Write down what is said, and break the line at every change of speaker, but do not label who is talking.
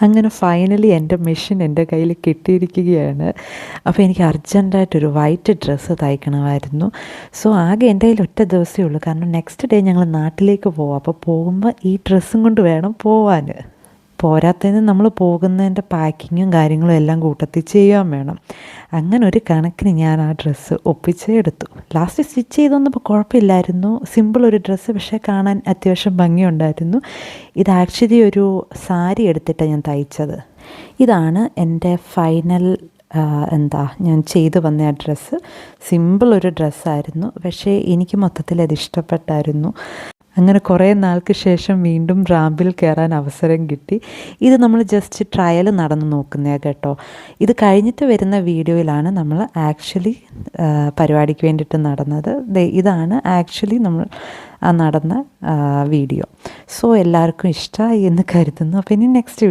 അങ്ങനെ ഫൈനലി എൻ്റെ മെഷീൻ എൻ്റെ കയ്യിൽ കിട്ടിയിരിക്കുകയാണ്. അപ്പോൾ എനിക്ക് അർജൻറ്റായിട്ടൊരു വൈറ്റ് ഡ്രസ്സ് തയ്ക്കണമായിരുന്നു. സോ ആകെ എൻ്റെ കയ്യിൽ ഒറ്റ ദിവസമേ ഉള്ളൂ. കാരണം നെക്സ്റ്റ് ഡേ ഞങ്ങൾ നാട്ടിലേക്ക് പോവാം. അപ്പോൾ പോകുമ്പോൾ ഈ ഡ്രസ്സും കൊണ്ട് വേണം പോവാൻ. പോരാത്തതിന് നമ്മൾ പോകുന്നതിൻ്റെ പാക്കിങ്ങും കാര്യങ്ങളും എല്ലാം കൂട്ടത്തിൽ ചെയ്യാൻ വേണം. അങ്ങനെ ഒരു കണക്കിന് ഞാൻ ആ ഡ്രസ്സ് ഒപ്പിച്ചേ എടുത്തു. ലാസ്റ്റ് സ്റ്റിച്ച് ചെയ്തൊന്നപ്പോൾ കുഴപ്പമില്ലായിരുന്നു. സിമ്പിൾ ഒരു ഡ്രസ്സ്, പക്ഷേ കാണാൻ അത്യാവശ്യം ഭംഗിയുണ്ടായിരുന്നു. ഇത് ആക്ച്വലി ഒരു സാരി എടുത്തിട്ടാണ് ഞാൻ തയ്ച്ചത്. ഇതാണ് എൻ്റെ ഫൈനൽ ഞാൻ ചെയ്തു വന്ന ആ ഡ്രസ്സ്. സിമ്പിൾ ഒരു ഡ്രസ്സായിരുന്നു, പക്ഷേ എനിക്ക് മൊത്തത്തിൽ അത് ഇഷ്ടപ്പെട്ടായിരുന്നു. അങ്ങനെ കുറേ നാൾക്ക് ശേഷം വീണ്ടും റാമ്പിൽ കയറാൻ അവസരം കിട്ടി. ഇത് നമ്മൾ ജസ്റ്റ് ട്രയൽ നടന്ന് നോക്കുന്നതാണ് കേട്ടോ. ഇത് കഴിഞ്ഞിട്ട് വരുന്ന വീഡിയോയിലാണ് നമ്മൾ ആക്ച്വലി പരിപാടിക്ക് വേണ്ടിയിട്ട് നടന്നത്. ഇതാണ് ആക്ച്വലി നമ്മൾ നടന്ന വീഡിയോ. സോ എല്ലാവർക്കും ഇഷ്ടമായി എന്ന് കരുതുന്നു. അപ്പോൾ ഇനി നെക്സ്റ്റ്